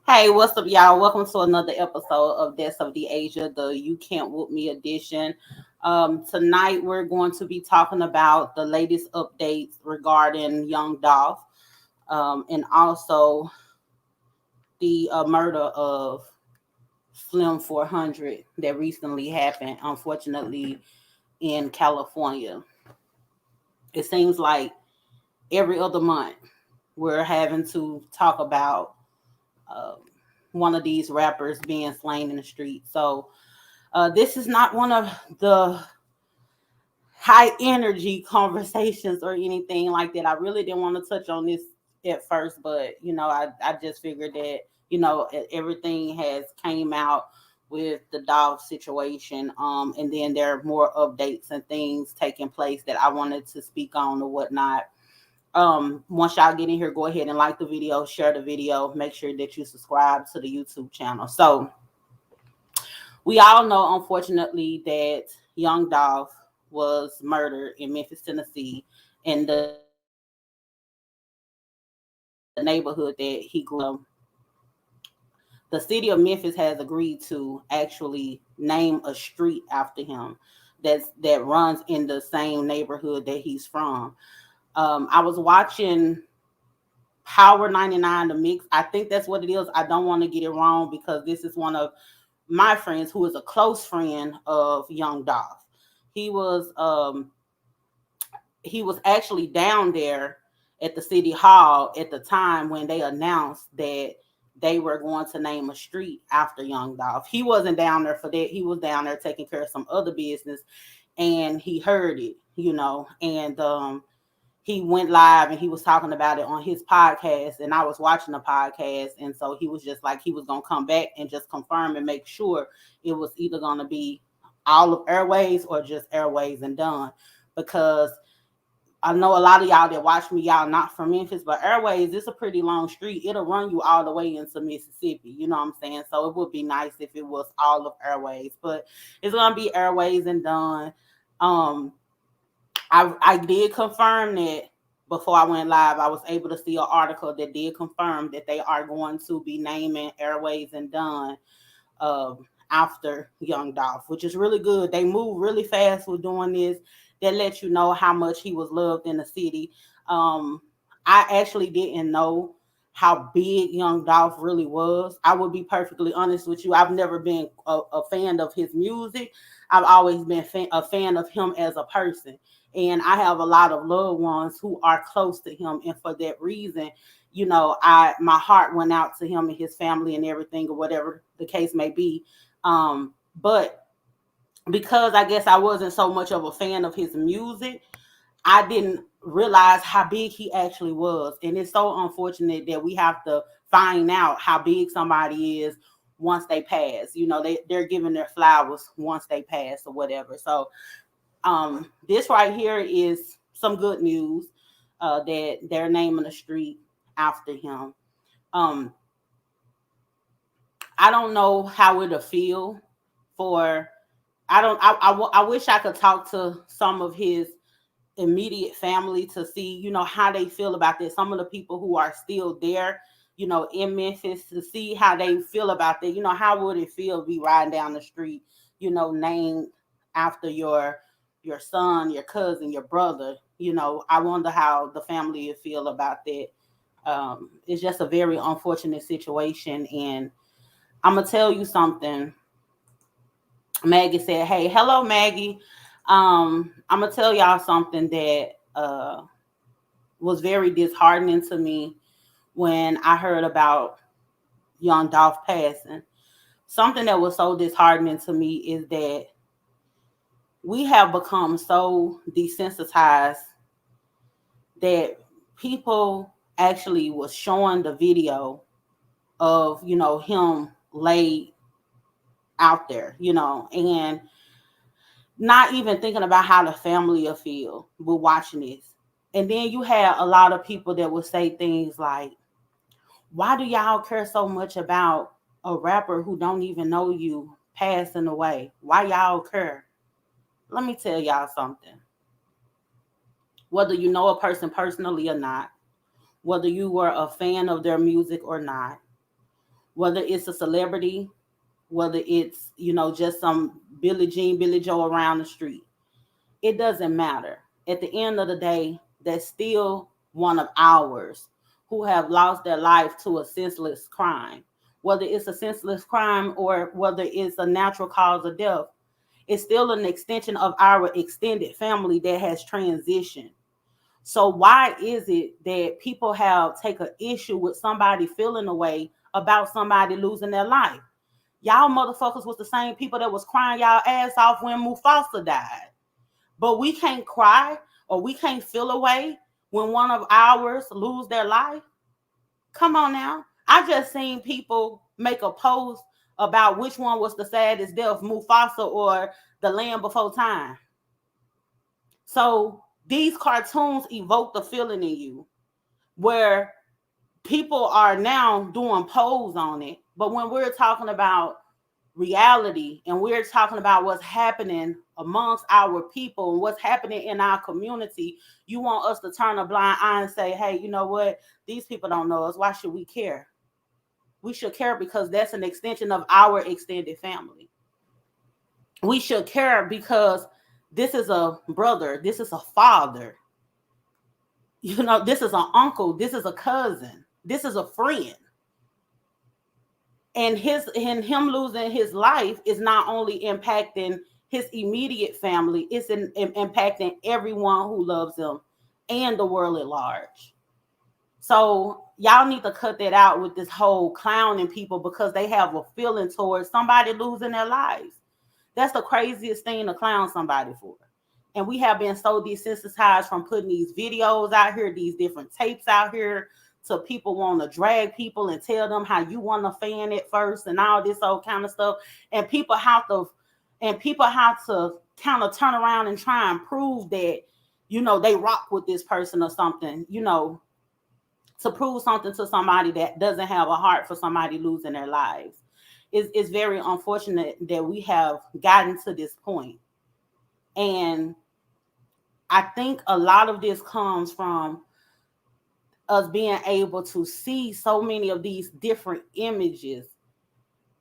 Hey, what's up, y'all? Welcome to another episode of Deaths of the Asia, the You Can't Whoop Me edition. Tonight, we're going to be talking about the latest updates regarding Young Dolph and also the murder of Slim 400 that recently happened, unfortunately, in California. It seems like every other month we're having to talk about uh, one of these rappers being slain in the street. So, this is not one of the high energy conversations or anything like that. I really didn't want to touch on this at first, but I just figured that everything has came out with the dog situation, and then there are more updates and things taking place that I wanted to speak on or whatnot. Once y'all get in here, go ahead and like the video, share the video, make sure that you subscribe to the YouTube channel. So we all know, unfortunately, that Young Dolph was murdered in Memphis, Tennessee, in the neighborhood that he grew up in. The city of Memphis has agreed to actually name a street after him that runs in the same neighborhood that he's from. I was watching Power 99, the mix. I think that's what it is. I don't want to get it wrong because this is one of my friends who is a close friend of Young Dolph. He was um he was actually down there at the city hall at the time when they announced that they were going to name a street after Young Dolph. He wasn't down there for that. He was down there taking care of some other business, and he heard it, and he went live and he was talking about it on his podcast, and I was watching the podcast, and so he was just like he was gonna come back and just confirm and make sure it was either gonna be all of Airways or just Airways and done, because I know a lot of y'all that watch me, y'all not from Memphis, but Airways is a pretty long street. It'll run you all the way into Mississippi. You know what I'm saying? So it would be nice if it was all of Airways, but it's gonna be Airways and done. Um, I did confirm that before I went live. I was able to see an article that did confirm that they are going to be naming Airways and Done after Young Dolph, which is really good. They move really fast with doing this. That lets you know how much he was loved in the city. Um, I actually didn't know how big Young Dolph really was. I would be perfectly honest with you. I've never been a fan of his music. I've always been a fan of him as a person. And I have a lot of loved ones who are close to him. And for that reason, my heart went out to him and his family and everything, or whatever the case may be. But because I guess I wasn't so much of a fan of his music, I didn't realize how big he actually was. And it's so unfortunate that we have to find out how big somebody is once they pass. They're giving their flowers once they pass or whatever. So this right here is some good news, that they're naming a street after him. Um, I don't know how it'll feel for. I don't. I wish I could talk to some of his immediate family to see, how they feel about this. Some of the people who are still there, in Memphis, to see how they feel about that. How would it feel to be riding down the street, named after your son, your cousin, your brother? I wonder how the family would feel about that. It's just a very unfortunate situation, and I'm gonna tell you something. Maggie said, "Hey, hello, Maggie. I'm gonna tell y'all something that was very disheartening to me when I heard about Young Dolph passing. Something that was so disheartening to me is that we have become so desensitized that people actually was showing the video of him laid out there, and not even thinking about how the family will feel with watching this. And then you have a lot of people that will say things like, why do y'all care so much about a rapper who don't even know you passing away? Why y'all care? Let me tell y'all something. Whether you know a person personally or not, whether you were a fan of their music or not, whether it's a celebrity, whether it's, just some Billie Jean, Billy Joe around the street. It doesn't matter. At the end of the day, that's still one of ours who have lost their life to a senseless crime. Whether it's a senseless crime or whether it's a natural cause of death, it's still an extension of our extended family that has transitioned. So why is it that people have take an issue with somebody feeling a way about somebody losing their life? Y'all motherfuckers was the same people that was crying y'all ass off when Mufasa died. But we can't cry or we can't feel a way when one of ours lose their life. Come on now. I just seen people make a post about which one was the saddest death, Mufasa or The Land Before Time. So these cartoons evoke the feeling in you where people are now doing polls on it. But when we're talking about reality and we're talking about what's happening amongst our people and what's happening in our community, you want us to turn a blind eye and say, hey, you know what? These people don't know us. Why should we care? We should care because that's an extension of our extended family. We should care because this is a brother, this is a father, this is an uncle, this is a cousin, this is a friend. And him losing his life is not only impacting his immediate family, it's impacting everyone who loves him and the world at large. So y'all need to cut that out with this whole clowning people because they have a feeling towards somebody losing their lives. That's the craziest thing to clown somebody for. And we have been so desensitized from putting these videos out here, these different tapes out here, so people want to drag people and tell them how you want to fan it first and all this old kind of stuff. And people have to kind of turn around and try and prove that, they rock with this person or something, to prove something to somebody that doesn't have a heart for somebody losing their lives. It's very unfortunate that we have gotten to this point. And I think a lot of this comes from us being able to see so many of these different images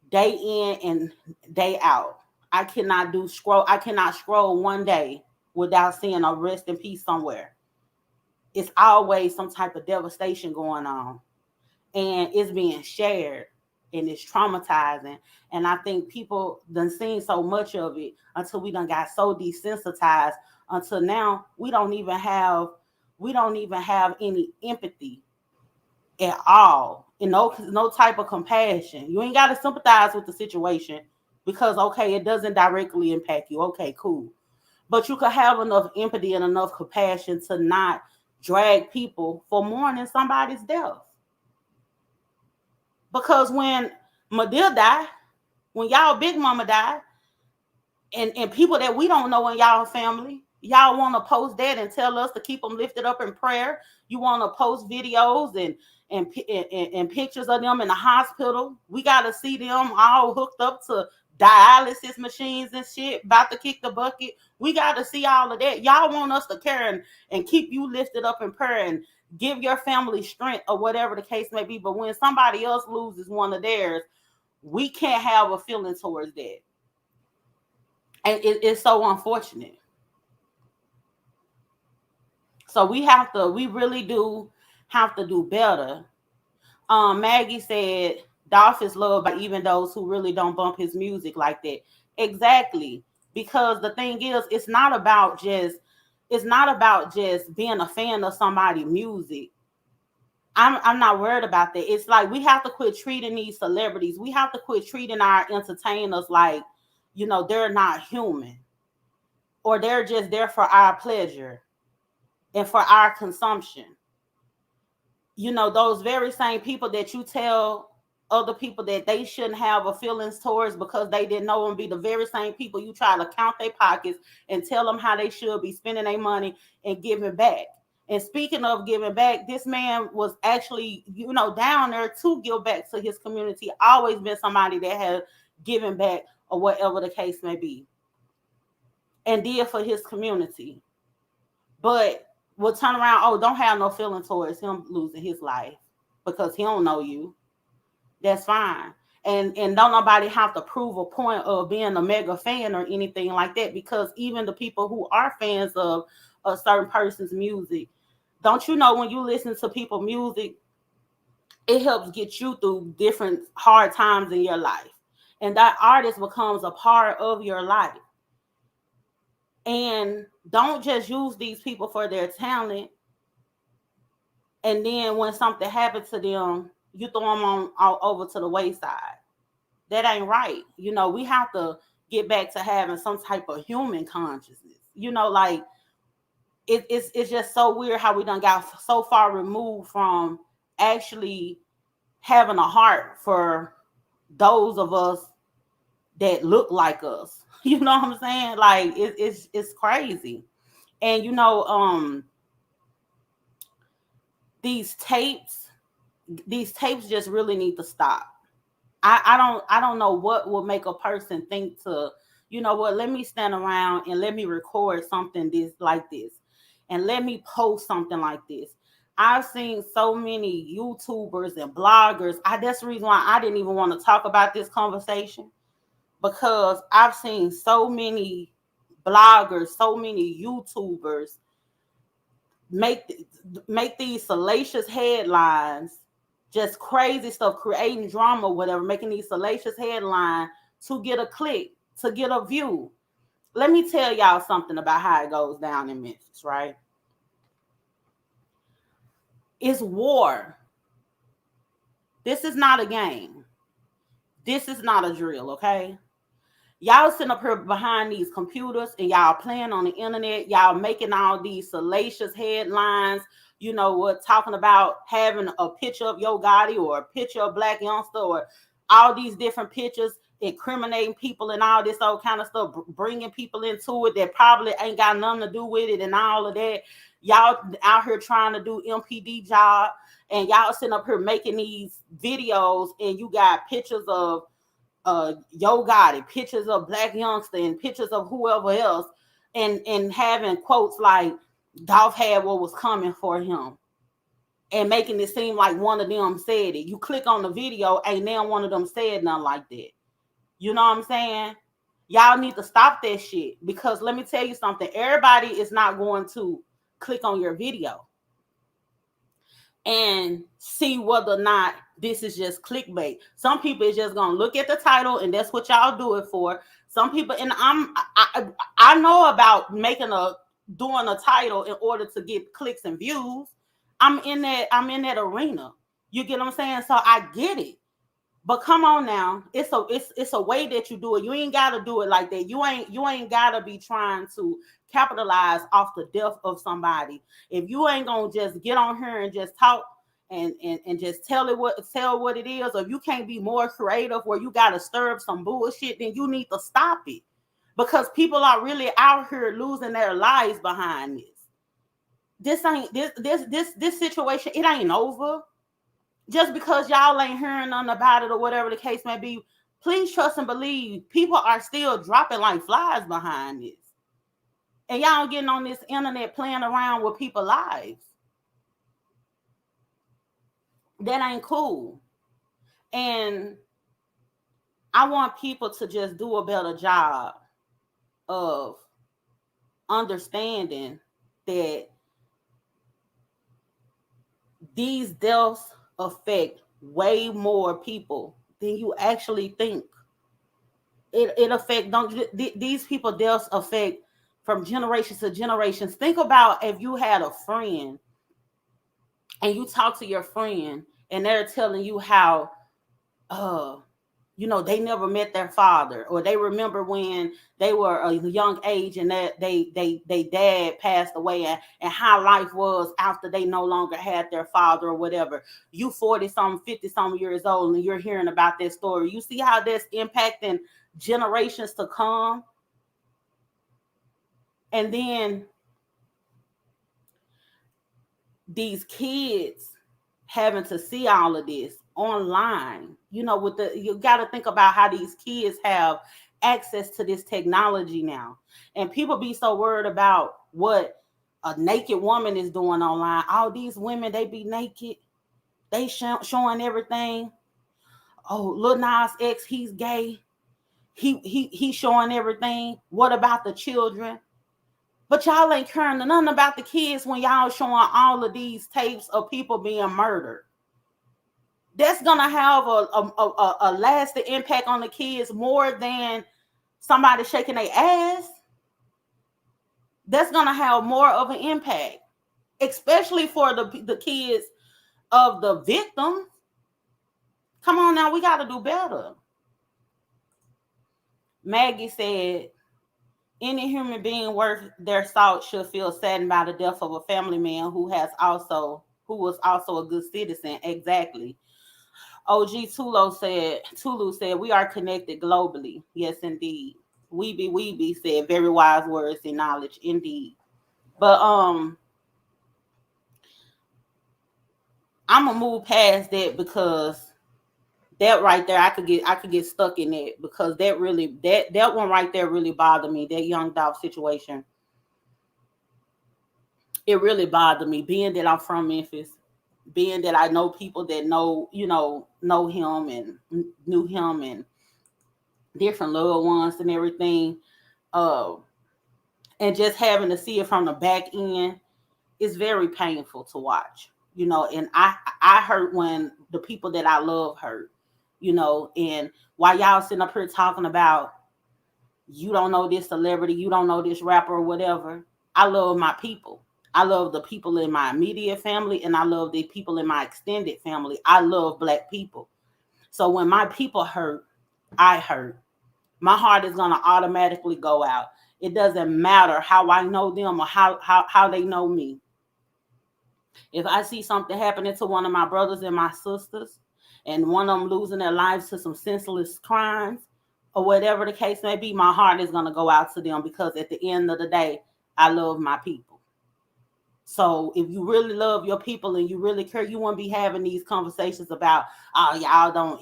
day in and day out. I cannot scroll one day without seeing a rest in peace somewhere. It's always some type of devastation going on, and it's being shared, and it's traumatizing. And I think people done seen so much of it until we done got so desensitized until now we don't even have any empathy at all, and no type of compassion. You ain't got to sympathize with the situation because, okay, it doesn't directly impact you. Okay, cool. But you could have enough empathy and enough compassion to not drag people for mourning somebody's death. Because when Madil died, when y'all big mama died, and people that we don't know in y'all family, y'all want to post that and tell us to keep them lifted up in prayer. You want to post videos and pictures of them in the hospital. We got to see them all hooked up to dialysis machines and shit, about to kick the bucket. We got to see all of that. Y'all want us to care and keep you lifted up in prayer and give your family strength or whatever the case may be. But when somebody else loses one of theirs, we can't have a feeling towards that. And it's so unfortunate. So we really do have to do better. Maggie said Dolph is loved by even those who really don't bump his music like that. Exactly. Because the thing is, it's not about just being a fan of somebody's music. I'm not worried about that. It's like we have to quit treating these celebrities. We have to quit treating our entertainers like, they're not human, or they're just there for our pleasure and for our consumption. Those very same people that you tell other people that they shouldn't have a feelings towards because they didn't know them, be the very same people you try to count their pockets and tell them how they should be spending their money and giving back. And speaking of giving back, this man was actually, down there to give back to his community. Always been somebody that has given back or whatever the case may be, and did for his community. But will turn around, don't have no feeling towards him losing his life because he don't know you. That's fine. And don't nobody have to prove a point of being a mega fan or anything like that, because even the people who are fans of a certain person's music, don't you know, when you listen to people music, it helps get you through different hard times in your life. And that artist becomes a part of your life. And don't just use these people for their talent. And then when something happens to them, you throw them on all over to the wayside. That ain't right. We have to get back to having some type of human consciousness. Like it's just so weird how we done got so far removed from actually having a heart for those of us that look like us. You know what I'm saying? Like it's crazy. And these tapes just really need to stop. I don't know what will make a person think to, what, let me stand around and let me record something like this, and let me post something like this. I've seen so many YouTubers and bloggers. That's the reason why I didn't even want to talk about this conversation, because I've seen so many bloggers, so many YouTubers make these salacious headlines, just crazy stuff, creating drama, whatever, making these salacious headlines to get a click, to get a view. Let me tell y'all something about how it goes down in Memphis, right? It's war. This is not a game. This is not a drill, okay? Y'all sitting up here behind these computers and y'all playing on the internet. Y'all making all these salacious headlines, talking about having a picture of Yo Gotti or a picture of Black Youngster or all these different pictures, incriminating people and all this old kind of stuff, bringing people into it that probably ain't got nothing to do with it and all of that. Y'all out here trying to do MPD job, and y'all sitting up here making these videos, and you got pictures of Yo Gotti, pictures of Black Youngster, and pictures of whoever else, and having quotes like Dolph had what was coming for him, and making it seem like one of them said it. You click on the video, ain't now one of them said nothing like that. You know what I'm saying? Y'all need to stop that shit, because let me tell you something. Everybody is not going to click on your video and see whether or not this is just clickbait. Some people is just gonna look at the title, and that's what y'all do it for. Some people, and I know about doing a title in order to get clicks and views. I'm in that arena. You get what I'm saying? So I get it. But come on now, it's a way that you do it. You ain't gotta do it like that. You ain't gotta be trying to capitalize off the death of somebody. If you ain't gonna just get on here and just talk and just tell what it is, or if you can't be more creative where you gotta stir up some bullshit, then you need to stop it. Because people are really out here losing their lives behind this. This situation, it ain't over. Just because y'all ain't hearing nothing about it or whatever the case may be, please trust and believe people are still dropping like flies behind this. And y'all getting on this internet playing around with people's lives. That ain't cool. And I want people to just do a better job of understanding that these deaths affect way more people than you actually think. It affect these people deaths affect from generations to generations. Think about if you had a friend and you talk to your friend and they're telling you how they never met their father, or they remember when they were a young age and that they dad passed away, and how life was after they no longer had their father or whatever. You 40-something, 50-something years old, and you're hearing about that story. You see how that's impacting generations to come. And then these kids having to see all of this online, you got to think about how these kids have access to this technology now. And people be so worried about what a naked woman is doing online. All these women, they be naked, they showing everything. Oh, Lil Nas X, he's gay. He's showing everything. What about the children? But y'all ain't caring nothing about the kids when y'all showing all of these tapes of people being murdered. That's gonna have a lasting impact on the kids more than somebody shaking their ass. That's gonna have more of an impact, especially for the kids of the victims. Come on now, we got to do better. Maggie said, any human being worth their salt should feel saddened by the death of a family man who was also a good citizen. Exactly. OG Tulu said, we are connected globally. Yes, indeed. Weeby said, very wise words and knowledge, indeed. But I'm gonna move past that because that right there, I could get stuck in that because that one right there really bothered me. That Young Dolph situation, it really bothered me. Being that I'm from Memphis, being that I know people that know him and knew him and different loved ones and everything, and just having to see it from the back end is very painful to watch. And I hurt when the people that I love hurt. And while y'all sitting up here talking about you don't know this celebrity, you don't know this rapper or whatever, I love my people. I love the people in my immediate family, and I love the people in my extended family. I love Black people. So when my people hurt, I hurt. My heart is going to automatically go out. It doesn't matter how I know them or how they know me. If I see something happening to one of my brothers and my sisters, and one of them losing their lives to some senseless crimes, or whatever the case may be, my heart is going to go out to them because at the end of the day, I love my people. So if you really love your people and you really care, you won't be having these conversations about, oh, y'all don't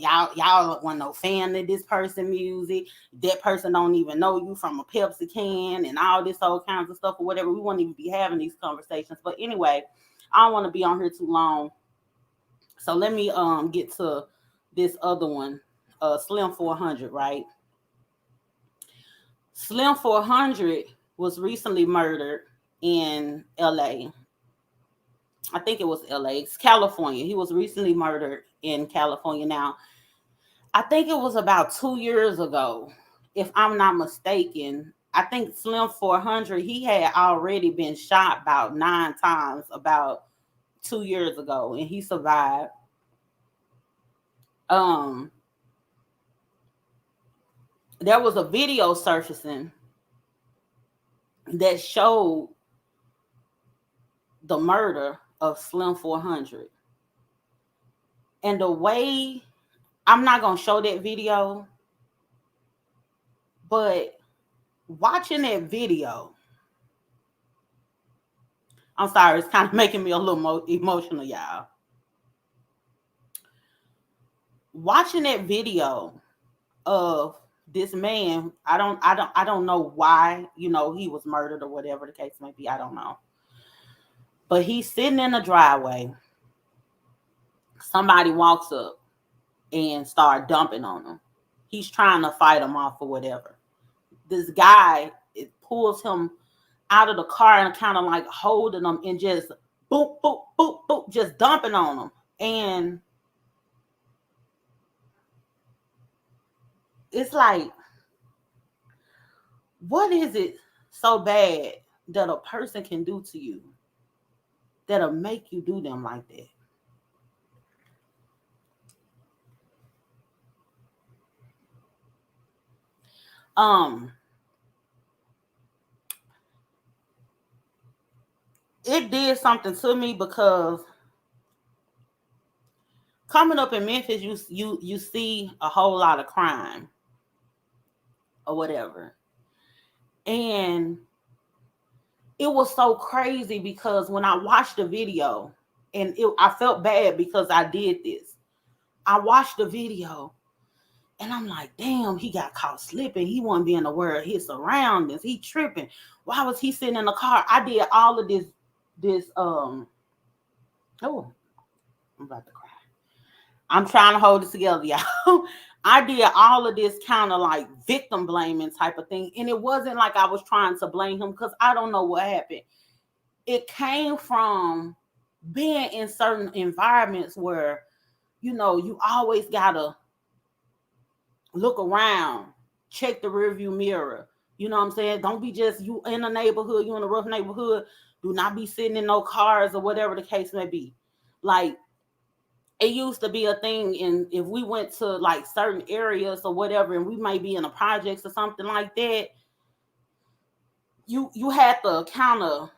want no fan of this person music. That person don't even know you from a Pepsi can and all this old kinds of stuff or whatever. We won't even be having these conversations. But anyway, I don't want to be on here too long. So let me get to this other one. Slim 400, right? Slim 400 was recently murdered in LA. I think it was LA. It's California. He was recently murdered in California. Now, I think it was about 2 years ago, if I'm not mistaken. I think Slim 400, he had already been shot about 9 times about 2 years ago, and he survived. There was a video surfacing that showed the murder of Slim 400. And the way, I'm not going to show that video, but watching that video, I'm sorry, it's kind of making me a little emotional, y'all. Watching that video of this man, I don't know why, he was murdered or whatever the case may be. I don't know. But he's sitting in a driveway. Somebody walks up and start dumping on him. He's trying to fight him off or whatever. This guy, it pulls him out of the car and kind of like holding him and just boop, boop, boop, boop, just dumping on him. And it's like, what is it so bad that a person can do to you that'll make you do them like that? It did something to me because coming up in Memphis, you see a whole lot of crime or whatever. And it was so crazy because when I watched the video, and I felt bad because I did this. I watched the video and I'm like, damn, he got caught slipping. He wasn't being aware of his surroundings. He tripping. Why was he sitting in the car? I did all of this, oh, I'm about to cry. I'm trying to hold it together, y'all. I did all of this kind of like victim blaming type of thing. And it wasn't like I was trying to blame him because I don't know what happened. It came from being in certain environments where, you always gotta look around, check the rearview mirror. You know what I'm saying? Don't be just you in a neighborhood, you in a rough neighborhood. Do not be sitting in no cars or whatever the case may be. Like, it used to be a thing, and if we went to like certain areas or whatever, and we might be in a projects or something like that, you had to kind of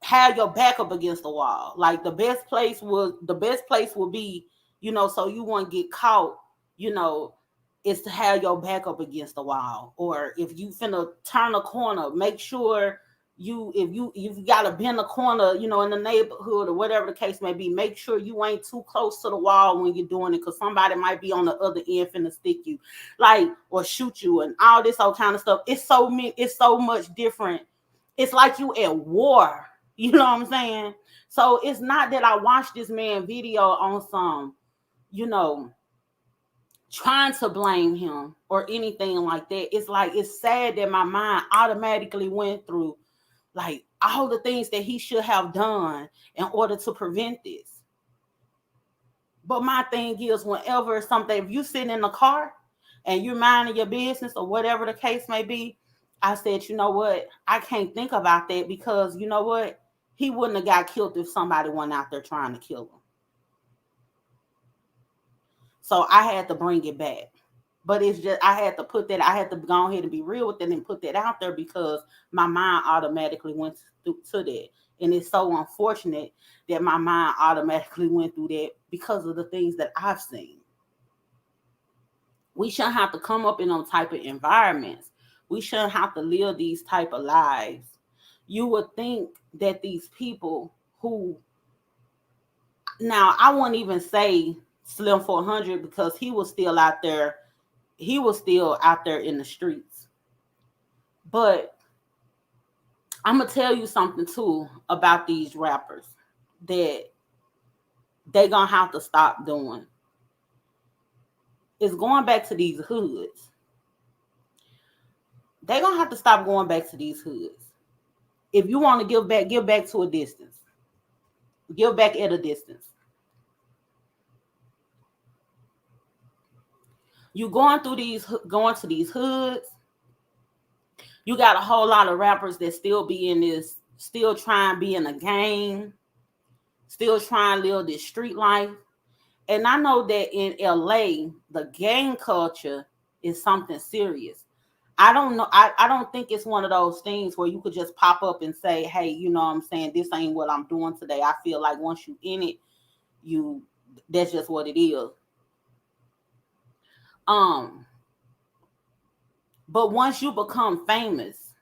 have your back up against the wall. Like the best place would be, so you won't get caught, you know, is to have your back up against the wall. Or if you finna turn a corner, make sure if you gotta bend a corner, in the neighborhood or whatever the case may be, make sure you ain't too close to the wall when you're doing it, because somebody might be on the other end finna stick you, like, or shoot you and all this all kind of stuff. It's so much different. It's like you at war. You know what I'm saying? So it's not that I watched this man video on some, you know, trying to blame him or anything like that. It's like, it's sad that my mind automatically went through like all the things that he should have done in order to prevent this. But my thing is, whenever something, if you sitting in the car and you're minding your business or whatever the case may be, I said, you know what? I can't think about that, because you know what? He wouldn't have got killed if somebody went out there trying to kill him. So I had to bring it back. But it's just, I had to go ahead and be real with it and put that out there, because my mind automatically went to that. And it's so unfortunate that my mind automatically went through that because of the things that I've seen. We shouldn't have to come up in those type of environments. We shouldn't have to live these type of lives. You would think that these people who, now I wouldn't even say Slim 400, because he was still out there. He was still out there in the streets. But I'm gonna tell you something too about these rappers that they gonna have to stop doing. Is going back to these hoods. They gonna have to stop going back to these hoods. If you want to give back to a distance. Give back at a distance. You going to these hoods. You got a whole lot of rappers that still be in this, still trying to be in a gang, still trying to live this street life. And I know that in LA, the gang culture is something serious. I don't know. I don't think it's one of those things where you could just pop up and say, hey, you know what I'm saying, this ain't what I'm doing today. I feel like once you in it, that's just what it is. But once you become famous,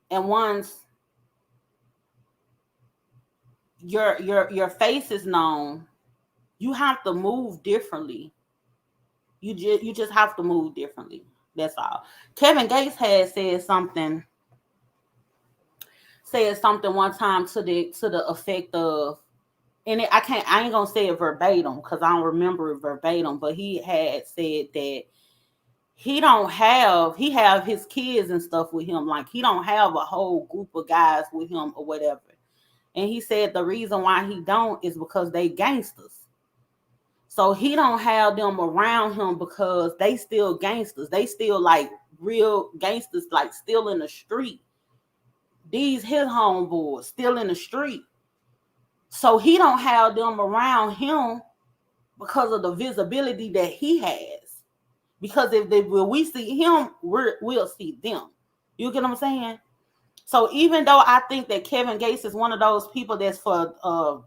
and once your face is known, you have to move differently. You just have to move differently. That's all. Kevin Gates had said something one time to the effect of, and I ain't gonna say it verbatim because I don't remember it verbatim, but he had said that he have his kids and stuff with him, like he don't have a whole group of guys with him or whatever. And he said the reason why he don't is because they gangsters. So he don't have them around him because they still gangsters. They still like real gangsters, like still in the street. These his homeboys still in the street. So he don't have them around him because of the visibility that he has. Because when we see him, we'll see them. You get what I'm saying? So even though I think that Kevin Gates is one of those people that's for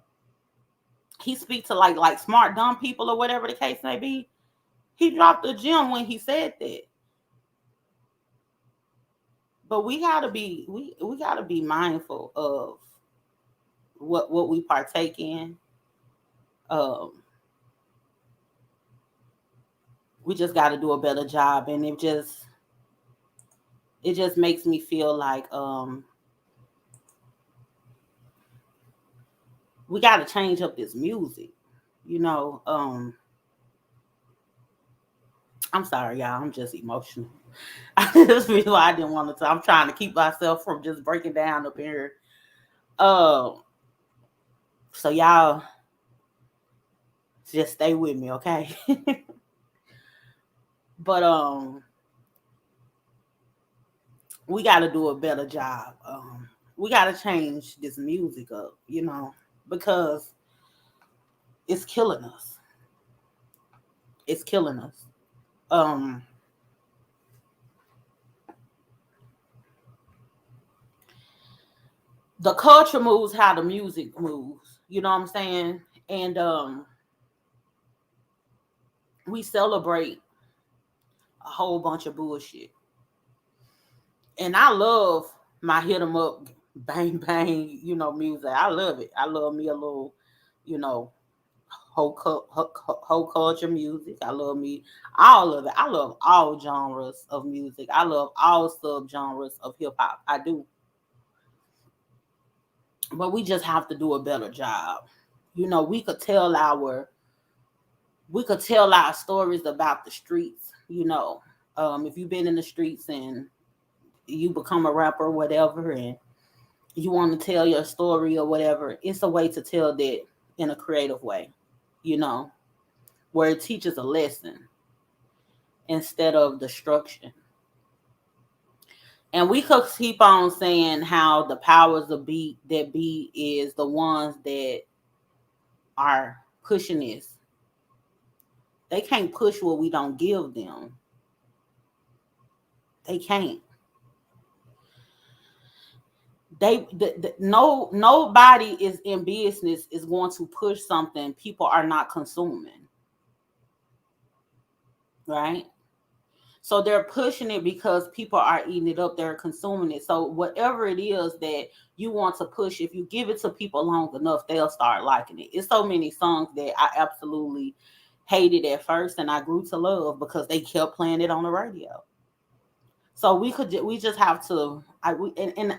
he speaks to like smart dumb people or whatever the case may be, he dropped a gem when he said that. But we gotta be mindful of what we partake in. We just got to do a better job, and it just makes me feel like we got to change up this music. You know, I'm sorry, y'all. I'm just emotional. That's the reason why I didn't want to. I'm trying to keep myself from just breaking down up here. Um, so y'all just stay with me, okay? But we got to do a better job. We got to change this music up, because it's killing us. It's killing us. Um, the culture moves how the music moves. You know what I'm saying? And we celebrate a whole bunch of bullshit. And I love my hit 'em up, bang bang, music. I love it. I love me a little, you know, whole culture music. I love me all of it. I love all genres of music. I love all subgenres of hip hop. I do. But we just have to do a better job. We could tell our stories about the streets. If you've been in the streets and you become a rapper or whatever, and you want to tell your story or whatever, it's a way to tell that in a creative way, you know, where it teaches a lesson instead of destruction. And we could keep on saying how the powers of be that be is the ones that are pushing this. They can't push what we don't give them. They can't. No, nobody is in business is going to push something people are not consuming, right? So they're pushing it because people are eating it up, they're consuming it. So whatever it is that you want to push, if you give it to people long enough, they'll start liking it. It's so many songs that I absolutely hated at first and I grew to love because they kept playing it on the radio. So we just have to. And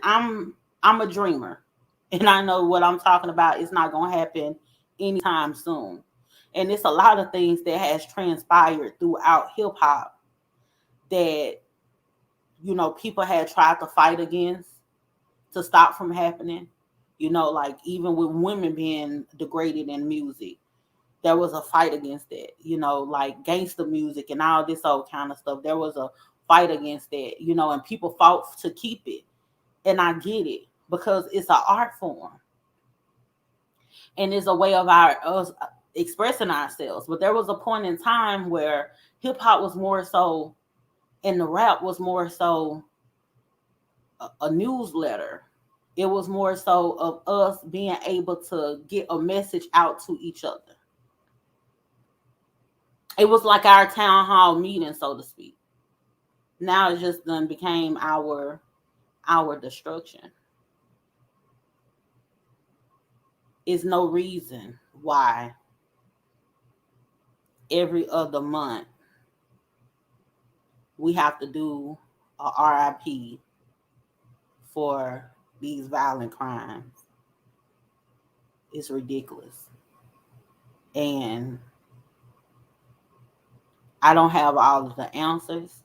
I'm a dreamer, and I know what I'm talking about is not going to happen anytime soon. And it's a lot of things that has transpired throughout hip hop that people had tried to fight against to stop from happening. Like even with women being degraded in music, there was a fight against that. Like gangster music and all this old kind of stuff. There was a fight against that. And people fought to keep it. And I get it because it's an art form and it's a way of us expressing ourselves. But there was a point in time where hip hop was more so, and the rap was more so a newsletter. It was more so of us being able to get a message out to each other. It was like our town hall meeting, so to speak. Now it just then became our destruction. Is no reason why every other month we have to do a RIP for these violent crimes. It's ridiculous. And I don't have all of the answers.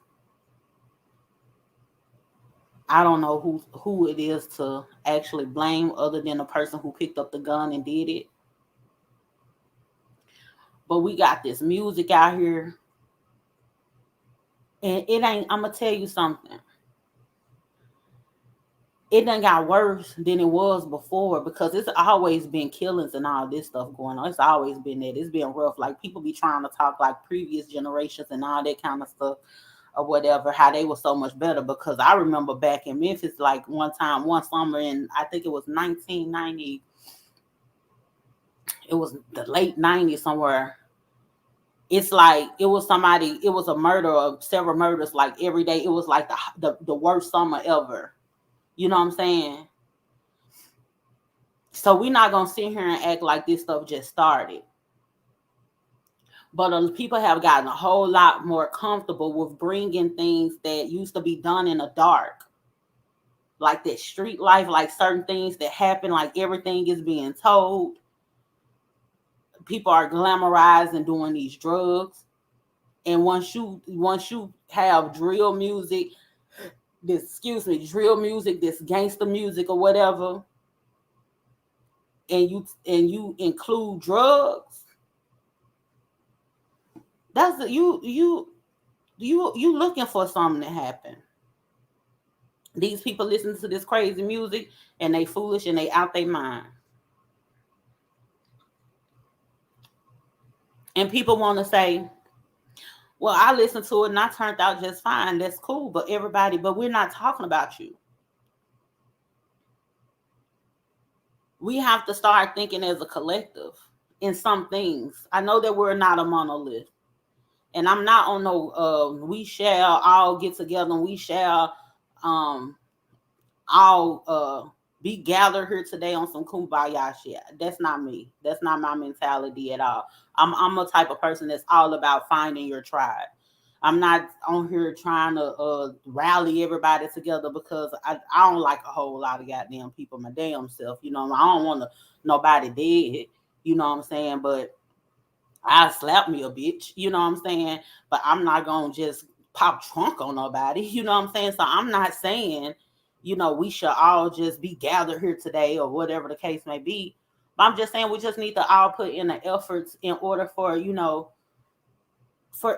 I don't know who it is to actually blame other than the person who picked up the gun and did it. But we got this music out here. And it ain't, I'm going to tell you something. It done got worse than it was before because it's always been killings and all this stuff going on. It's always been that. It's been rough. Like people be trying to talk like previous generations and all that kind of stuff or whatever, how they were so much better. Because I remember back in Memphis, like one summer in, I think it was 1990, it was the late 90s somewhere. It's like it was a murder of several murders like every day. It was like the worst summer ever. You know what I'm saying? So we're not going to sit here and act like this stuff just started. But people have gotten a whole lot more comfortable with bringing things that used to be done in the dark. Like that street life, like certain things that happen, like everything is being told. people are glamorizing doing these drugs. And once you have drill music, drill music, this gangster music or whatever, and you include drugs, that's you looking for something to happen. These people listen to this crazy music and they foolish and they out their mind. And people want to say, well, I listened to it and I turned out just fine. That's cool. But we're not talking about you. We have to start thinking as a collective in some things. I know that we're not a monolith. And I'm not on no we shall all get together and we shall um all be gathered here today on some kumbaya shit. That's not me. That's not my mentality at all. I'm a type of person that's all about finding your tribe. I'm not on here trying to rally everybody together because I don't like a whole lot of goddamn people my damn self. You know, I don't want nobody dead. You know what I'm saying? But I slap me a bitch. You know what I'm saying? But I'm not gonna just pop trunk on nobody. You know what I'm saying? So I'm not saying, we should all just be gathered here today or whatever the case may be. But I'm just saying we just need to all put in the efforts in order for,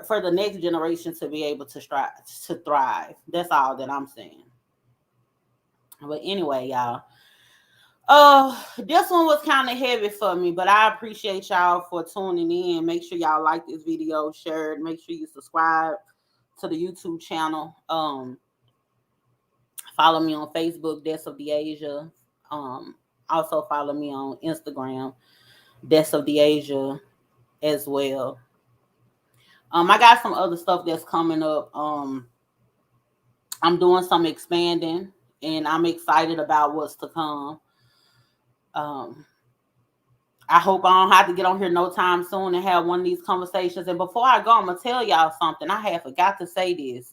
for the next generation to be able to strive to thrive. That's all that I'm saying. But anyway, y'all. This one was kind of heavy for me, but I appreciate y'all for tuning in. Make sure y'all like this video, share it. Make sure you subscribe to the YouTube channel. Follow me on Facebook, Deaths of the Asia. Also follow me on Instagram, Deaths of the Asia, as well. I got some other stuff that's coming up. I'm doing some expanding, and I'm excited about what's to come. I hope I don't have to get on here no time soon and have one of these conversations. And before I go, I'm gonna tell y'all something. I had forgot to say this.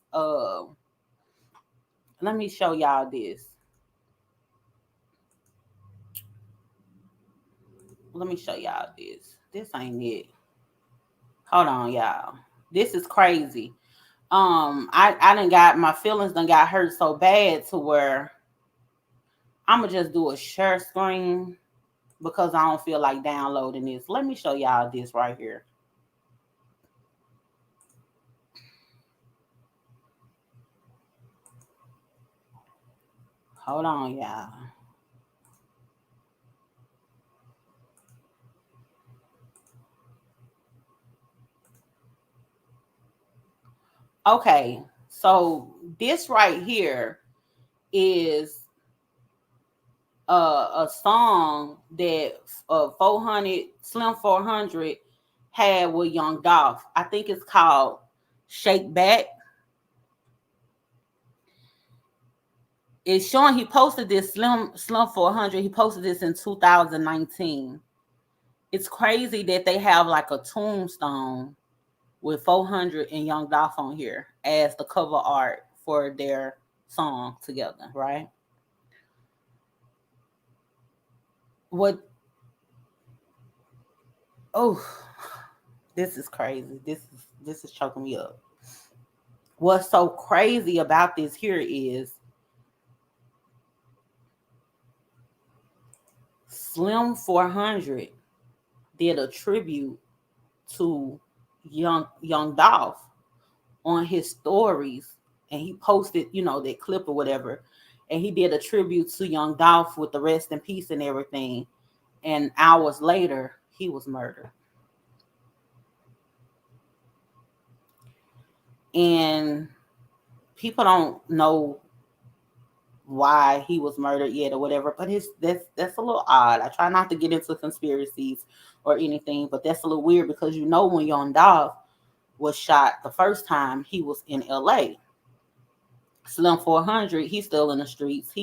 Let me show y'all this. Let me show y'all this. This ain't it. Hold on, y'all. This is crazy. I done got my feelings done got hurt so bad to where I'm gonna just do a share screen because I don't feel like downloading this. Let me show y'all this right here. Hold on, y'all. Okay, so this right here is a song that 400 Slim 400 had with Young Dolph. I think it's called Shake Back. It's showing he posted this Slim 400. He posted this in 2019. It's crazy that they have like a tombstone with 400 and Young Dolph on here as the cover art for their song together, right? What? Oh, this is crazy. This is choking me up. What's so crazy about this here is Slim 400 did a tribute to Young Dolph on his stories, and he posted, that clip or whatever, and he did a tribute to Young Dolph with the rest in peace and everything. And hours later, he was murdered. And people don't know why he was murdered yet or whatever, but that's a little odd. I try not to get into conspiracies or anything, but that's a little weird because when Young Dolph was shot the first time, he was in LA. Slim 400, he's still in the streets.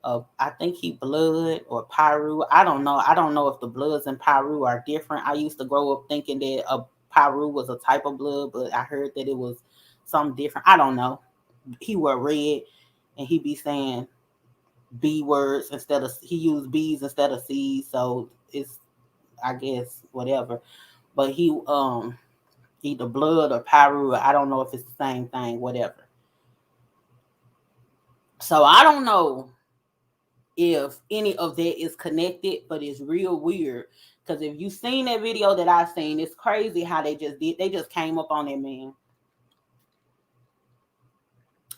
I think he Blood or Piru. I don't know. I don't know if the Bloods and Piru are different. I used to grow up thinking that a Piru was a type of blood, but I heard that it was something different. I don't know. He wore red, and he be saying B words he used B's instead of C's. So I guess whatever. But he either blood or pyru. I don't know if it's the same thing, whatever. So I don't know if any of that is connected, but it's real weird. Because if you seen that video that I seen, it's crazy how they just did. They just came up on that man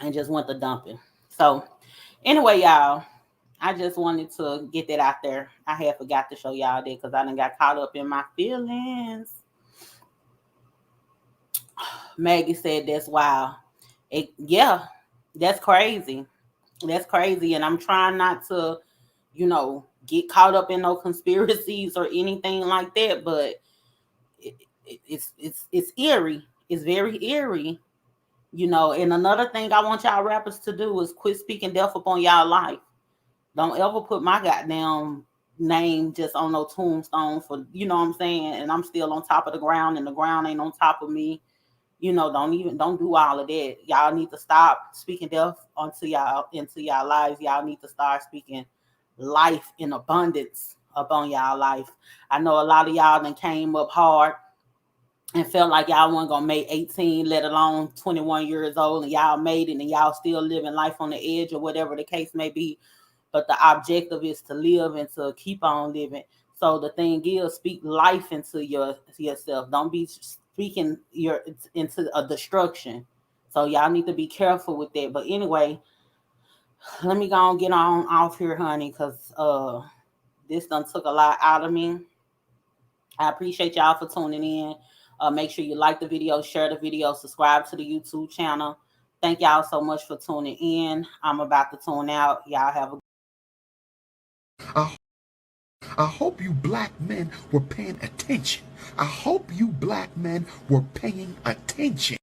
and just went to dumping. So anyway, y'all, I just wanted to get that out there. I had forgot to show y'all that because I done got caught up in my feelings. Maggie said that's wild. Yeah, that's crazy. That's crazy. And I'm trying not to, get caught up in no conspiracies or anything like that. But it's eerie. It's very eerie. And another thing I want y'all rappers to do is quit speaking death upon y'all life. Don't ever put my goddamn name just on no tombstone for, you know what I'm saying? And I'm still on top of the ground and the ground ain't on top of me. Don't do all of that. Y'all need to stop speaking death into y'all lives. Y'all need to start speaking life in abundance upon y'all life. I know a lot of y'all done came up hard and felt like y'all wasn't gonna make 18, let alone 21 years old, and y'all made it and y'all still living life on the edge or whatever the case may be. But the objective is to live and to keep on living. So the thing is, speak life into yourself. Don't be speaking into a destruction. So y'all need to be careful with that. But anyway, let me go and get on off here, honey, because this done took a lot out of me. I appreciate y'all for tuning in. Make sure you like the video, share the video, subscribe to the YouTube channel. Thank y'all so much for tuning in. I'm about to tune out. Y'all have a I hope you black men were paying attention. I hope you black men were paying attention.